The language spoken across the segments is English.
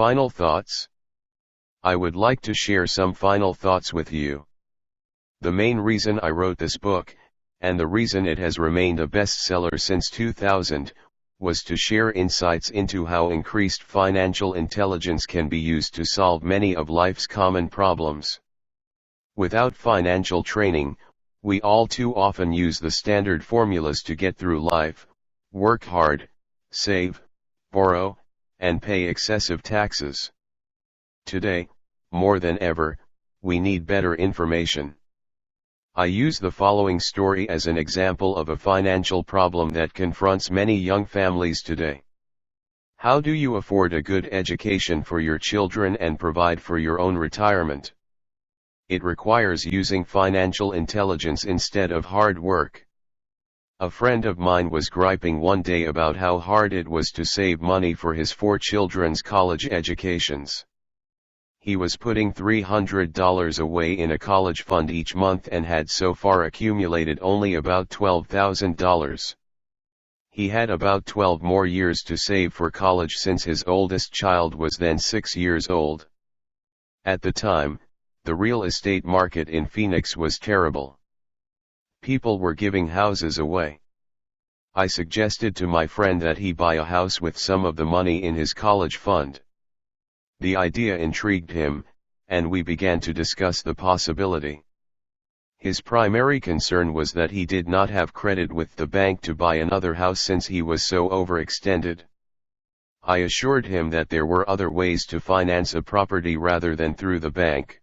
Final thoughts? I would like to share some final thoughts with you. The main reason I wrote this book, and the reason it has remained a bestseller since 2000, was to share insights into how increased financial intelligence can be used to solve many of life's common problems. Without financial training, we all too often use the standard formulas to get through life: work hard, save, borrow, and pay excessive taxes. Today, more than ever, we need better information. I use the following story as an example of a financial problem that confronts many young families today. How do you afford a good education for your children and provide for your own retirement? It requires using financial intelligence instead of hard work. A friend of mine was griping one day about how hard it was to save money for his 4 children's college educations. He was putting $300 away in a college fund each month and had so far accumulated only about $12,000. He had about 12 more years to save for college since his oldest child was then 6 years old. At the time, the real estate market in Phoenix was terrible. People were giving houses away. I suggested to my friend that he buy a house with some of the money in his college fund. The idea intrigued him, and we began to discuss the possibility. His primary concern was that he did not have credit with the bank to buy another house since he was so overextended. I assured him that there were other ways to finance a property rather than through the bank.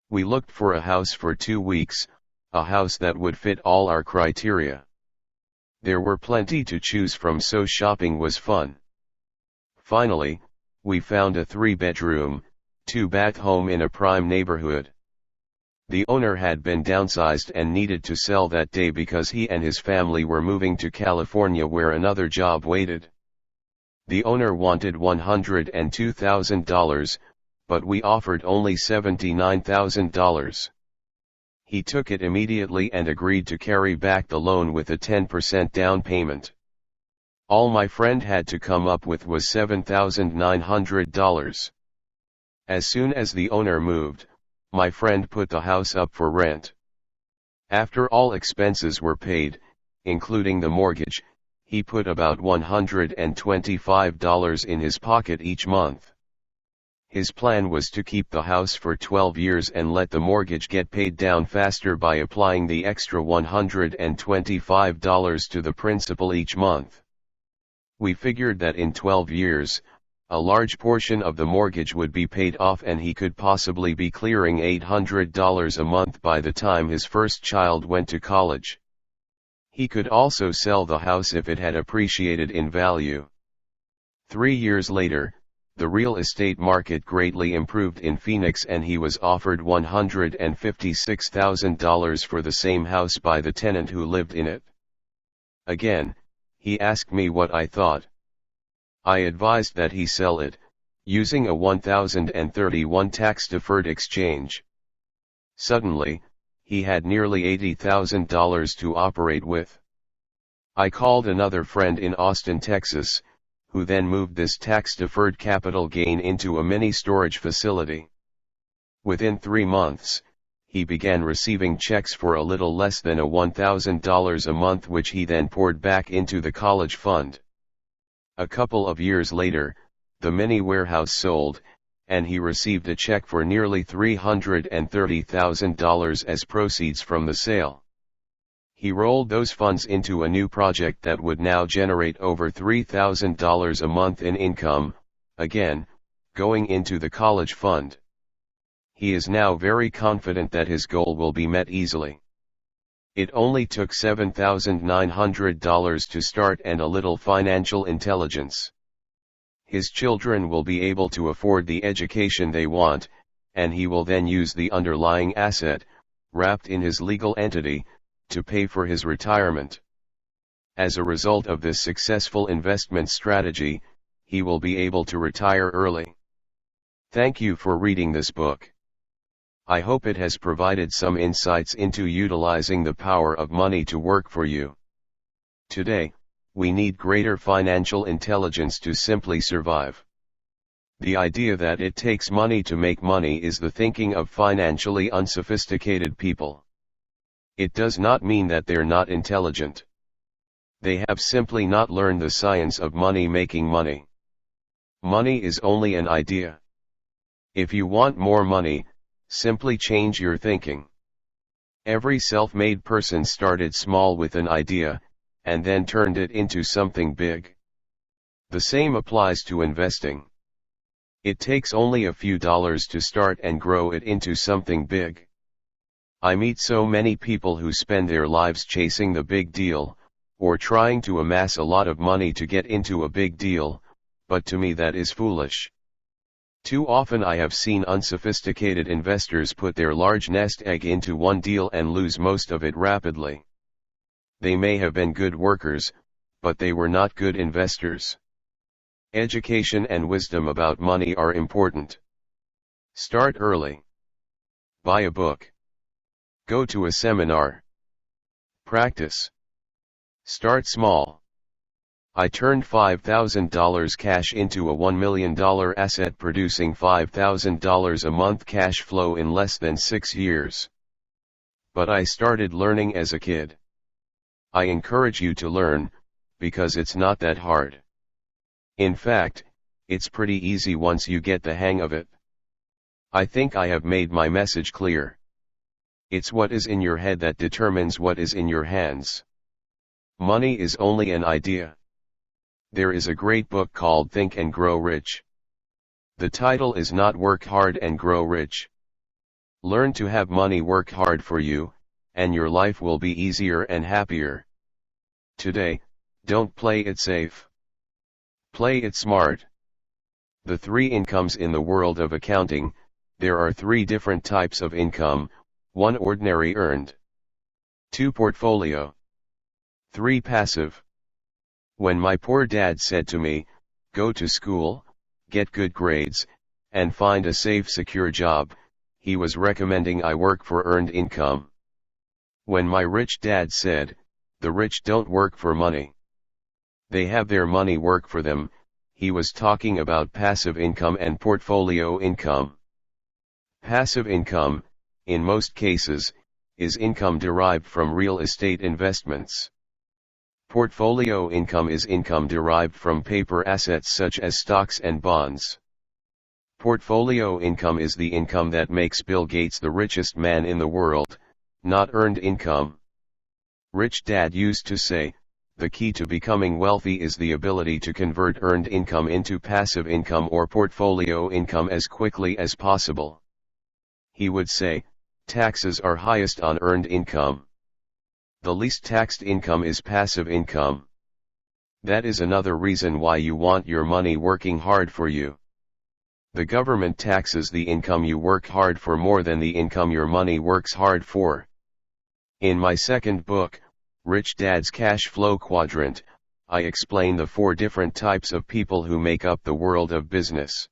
We looked for a house for 2 weeks, a house that would fit all our criteria. There were plenty to choose from, so shopping was fun. Finally, we found a 3-bedroom, 2-bath home in a prime neighborhood. The owner had been downsized and needed to sell that day because he and his family were moving to California where another job waited. The owner wanted $102,000, but we offered only $79,000. He took it immediately and agreed to carry back the loan with a 10% down payment. All my friend had to come up with was $7,900. As soon as the owner moved, my friend put the house up for rent. After all expenses were paid, including the mortgage, he put about $125 in his pocket each month. His plan was to keep the house for 12 years and let the mortgage get paid down faster by applying the extra $125 to the principal each month. We figured that in 12 years, a large portion of the mortgage would be paid off and he could possibly be clearing $800 a month by the time his first child went to college. He could also sell the house if it had appreciated in value. 3 years later, the real estate market greatly improved in Phoenix and he was offered $156,000 for the same house by the tenant who lived in it. Again, he asked me what I thought. I advised that he sell it, using a 1031 tax-deferred exchange. Suddenly, he had nearly $80,000 to operate with. I called another friend in Austin, Texas, who then moved this tax-deferred capital gain into a mini storage facility. Within 3 months, he began receiving checks for a little less than $1,000 a month, which he then poured back into the college fund. A couple of years later, the mini warehouse sold, and he received a check for nearly $330,000 as proceeds from the sale. He rolled those funds into a new project that would now generate over $3,000 a month in income, again, going into the college fund. He is now very confident that his goal will be met easily. It only took $7,900 to start and a little financial intelligence. His children will be able to afford the education they want, and he will then use the underlying asset, wrapped in his legal entity, to pay for his retirement. As a result of this successful investment strategy, he will be able to retire early. Thank you for reading this book. I hope it has provided some insights into utilizing the power of money to work for you. Today, we need greater financial intelligence to simply survive. The idea that it takes money to make money is the thinking of financially unsophisticated people. It does not mean that they're not intelligent. They have simply not learned the science of making money. Money is only an idea. If you want more money, simply change your thinking. Every self-made person started small with an idea, and then turned it into something big. The same applies to investing. It takes only a few dollars to start and grow it into something big. I meet so many people who spend their lives chasing the big deal, or trying to amass a lot of money to get into a big deal, but to me that is foolish. Too often I have seen unsophisticated investors put their large nest egg into one deal and lose most of it rapidly. They may have been good workers, but they were not good investors. Education and wisdom about money are important. Start early. Buy a book. Go to a seminar. Practice. Start small. I turned $5,000 cash into a $1 million asset, producing $5,000 a month cash flow in less than 6 years. But I started learning as a kid. I encourage you to learn, because it's not that hard. In fact, it's pretty easy once you get the hang of it. I think I have made my message clear. It's what is in your head that determines what is in your hands. Money is only an idea. There is a great book called Think and Grow Rich. The title is not Work Hard and Grow Rich. Learn to have money work hard for you, and your life will be easier and happier. Today, don't play it safe. Play it smart. The 3 incomes in the world of accounting. There are 3 different types of income: 1 ordinary earned, 2 portfolio, 3 passive. When my poor dad said to me, "Go to school, get good grades, and find a safe, secure job," he was recommending I work for earned income. When my rich dad said, "The rich don't work for money. They have their money work for them," he was talking about passive income and portfolio income. Passive income, in most cases, is income derived from real estate investments. Portfolio income is income derived from paper assets such as stocks and bonds. Portfolio income is the income that makes Bill Gates the richest man in the world, not earned income. Rich Dad used to say, the key to becoming wealthy is the ability to convert earned income into passive income or portfolio income as quickly as possible. He would say, taxes are highest on earned income. The least taxed income is passive income. That is another reason why you want your money working hard for you. The government taxes the income you work hard for more than the income your money works hard for. In my second book, Rich Dad's Cash Flow Quadrant, I explain the 4 different types of people who make up the world of business.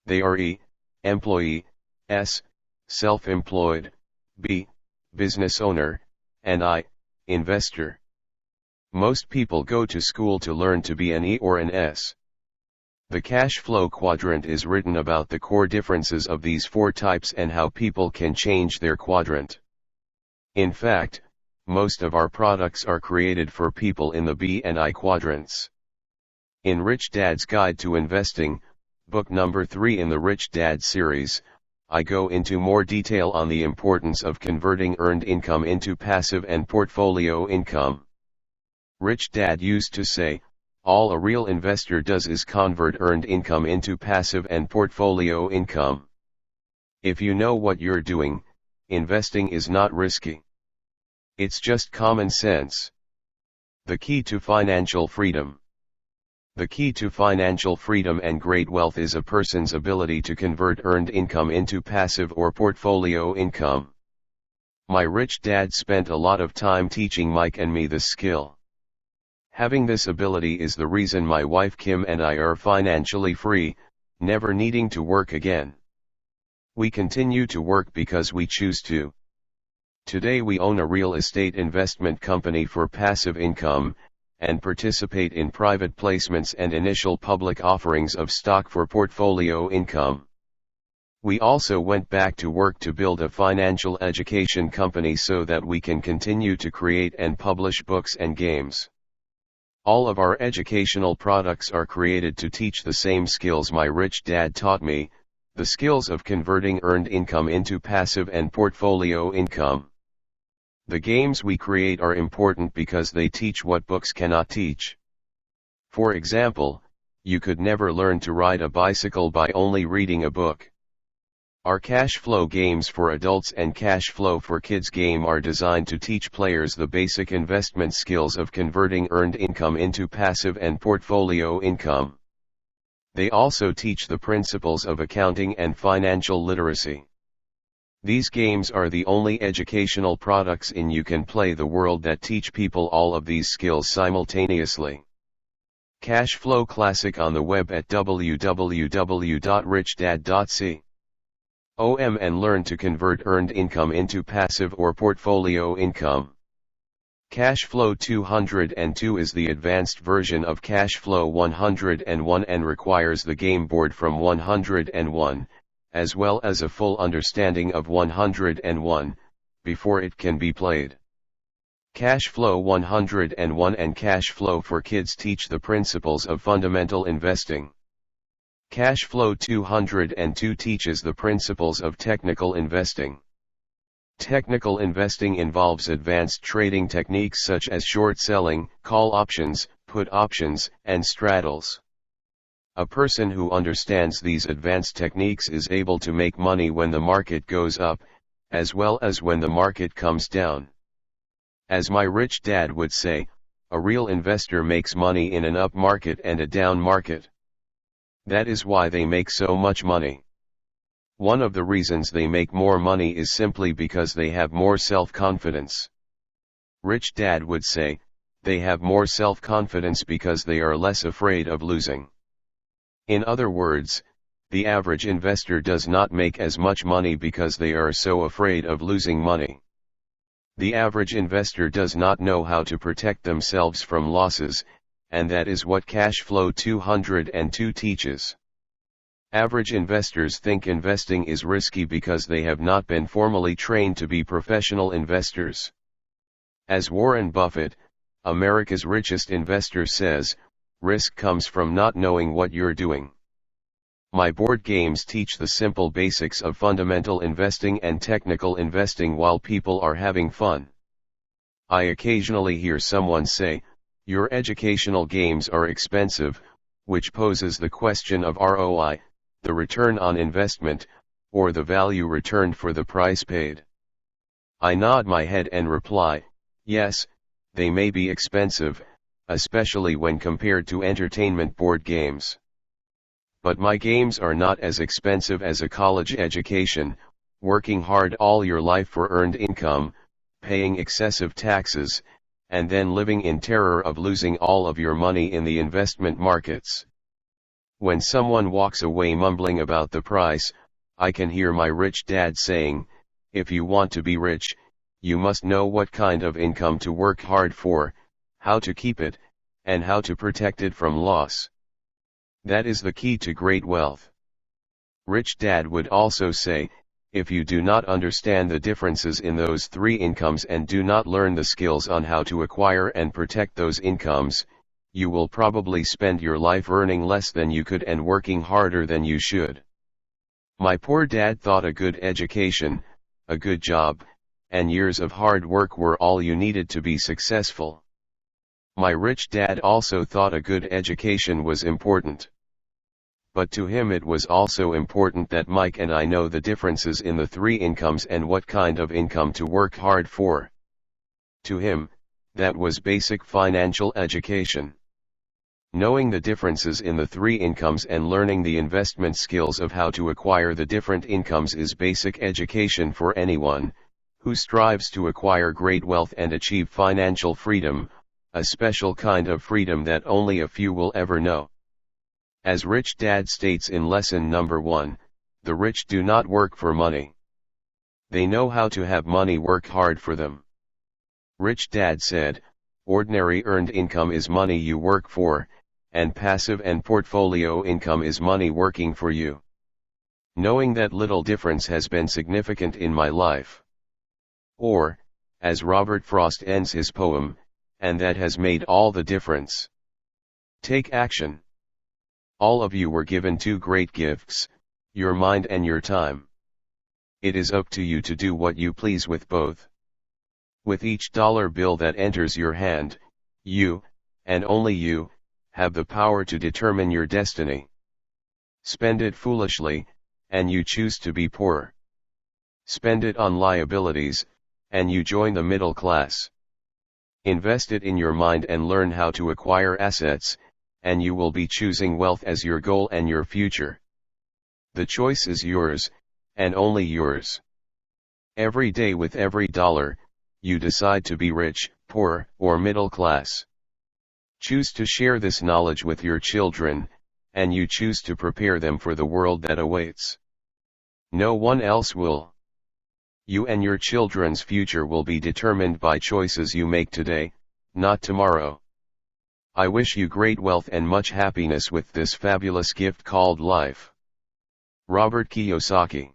They are E, employee, S, self-employed, B, business owner, and I, investor. Most people go to school to learn to be an E or an S. The cash flow quadrant is written about the core differences of these 4 types and how people can change their quadrant. In fact, most of our products are created for people in the B and I quadrants. In Rich Dad's Guide to Investing, book number 3 in the Rich Dad series, I go into more detail on the importance of converting earned income into passive and portfolio income. Rich Dad used to say, all a real investor does is convert earned income into passive and portfolio income. If you know what you're doing, investing is not risky. It's just common sense. The key to financial freedom. The key to financial freedom and great wealth is a person's ability to convert earned income into passive or portfolio income. My rich dad spent a lot of time teaching Mike and me this skill. Having this ability is the reason my wife Kim and I are financially free, never needing to work again. We continue to work because we choose to. Today we own a real estate investment company for passive income, and participate in private placements and initial public offerings of stock for portfolio income. We also went back to work to build a financial education company so that we can continue to create and publish books and games. All of our educational products are created to teach the same skills my rich dad taught me, the skills of converting earned income into passive and portfolio income. The games we create are important because they teach what books cannot teach. For example, you could never learn to ride a bicycle by only reading a book. Our cash flow games for adults and cash flow for kids game are designed to teach players the basic investment skills of converting earned income into passive and portfolio income. They also teach the principles of accounting and financial literacy. These games are the only educational products in You Can Play the World that teach people all of these skills simultaneously. Cash Flow Classic on the web at www.richdad.com and learn to convert earned income into passive or portfolio income. Cash Flow 202 is the advanced version of Cash Flow 101 and requires the game board from 101, as well as a full understanding of 101, before it can be played. Cash Flow 101 and Cash Flow for Kids teach the principles of fundamental investing. Cash Flow 202 teaches the principles of technical investing. Technical investing involves advanced trading techniques such as short selling, call options, put options, and straddles. A person who understands these advanced techniques is able to make money when the market goes up, as well as when the market comes down. As my rich dad would say, a real investor makes money in an up market and a down market. That is why they make so much money. One of the reasons they make more money is simply because they have more self-confidence. Rich dad would say, they have more self-confidence because they are less afraid of losing. In other words, the average investor does not make as much money because they are so afraid of losing money. The average investor does not know how to protect themselves from losses, and that is what Cash Flow 202 teaches. Average investors think investing is risky because they have not been formally trained to be professional investors. As Warren Buffett, America's richest investor, says, risk comes from not knowing what you're doing. My board games teach the simple basics of fundamental investing and technical investing while people are having fun. I occasionally hear someone say, your educational games are expensive, which poses the question of ROI, the return on investment, or the value returned for the price paid. I nod my head and reply, yes, they may be expensive, especially when compared to entertainment board games. But my games are not as expensive as a college education, working hard all your life for earned income, paying excessive taxes, and then living in terror of losing all of your money in the investment markets. When someone walks away mumbling about the price, I can hear my rich dad saying, if you want to be rich, you must know what kind of income to work hard for, how to keep it, and how to protect it from loss. That is the key to great wealth. Rich dad would also say, if you do not understand the differences in those three incomes and do not learn the skills on how to acquire and protect those incomes, you will probably spend your life earning less than you could and working harder than you should. My poor dad thought a good education, a good job, and years of hard work were all you needed to be successful. My rich dad also thought a good education was important. But to him it was also important that Mike and I know the differences in the three incomes and what kind of income to work hard for. To him, that was basic financial education. Knowing the differences in the three incomes and learning the investment skills of how to acquire the different incomes is basic education for anyone who strives to acquire great wealth and achieve financial freedom, a special kind of freedom that only a few will ever know. As Rich Dad states in lesson number 1, the rich do not work for money. They know how to have money work hard for them. Rich Dad said, Ordinary earned income is money you work for, and passive and portfolio income is money working for you. Knowing that little difference has been significant in my life. Or, as Robert Frost ends his poem, and that has made all the difference. Take action. All of you were given two great gifts, your mind and your time. It is up to you to do what you please with both. With each dollar bill that enters your hand, you, and only you, have the power to determine your destiny. Spend it foolishly, and you choose to be poor. Spend it on liabilities, and you join the middle class. Invest it in your mind and learn how to acquire assets, and you will be choosing wealth as your goal and your future. The choice is yours, and only yours. Every day with every dollar, you decide to be rich, poor, or middle class. Choose to share this knowledge with your children, and you choose to prepare them for the world that awaits. No one else will. You and your children's future will be determined by choices you make today, not tomorrow. I wish you great wealth and much happiness with this fabulous gift called life. Robert Kiyosaki.